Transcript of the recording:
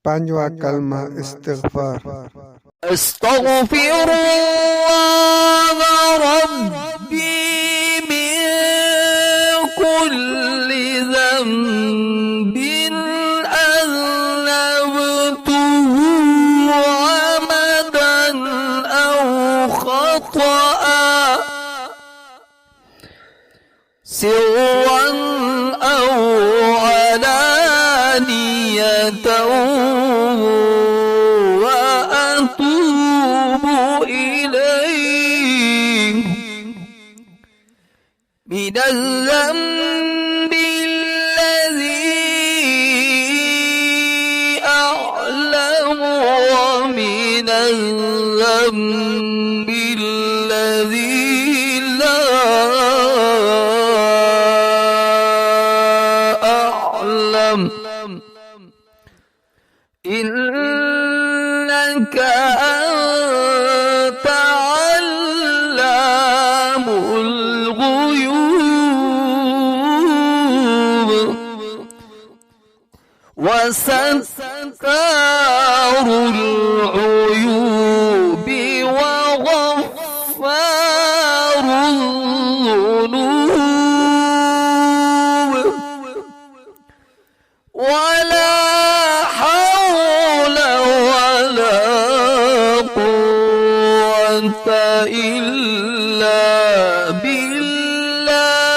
पांचवा कलमा इस्तिग़फ़ार। अस्तग़फिरुल्लाह रब्बी मिन कुल्ली ज़ंबिन अज़लमतुहु अमदन औ ख़तअ सिर्रन औ अलानियतन وأتوب إليه من الذنب الذي أعلم ومن الذنب الذي لا أعلم إنك أنت علام الغيوب وستار العيوب وغفار الذنوب ولا حول ولا قوة إلا بالله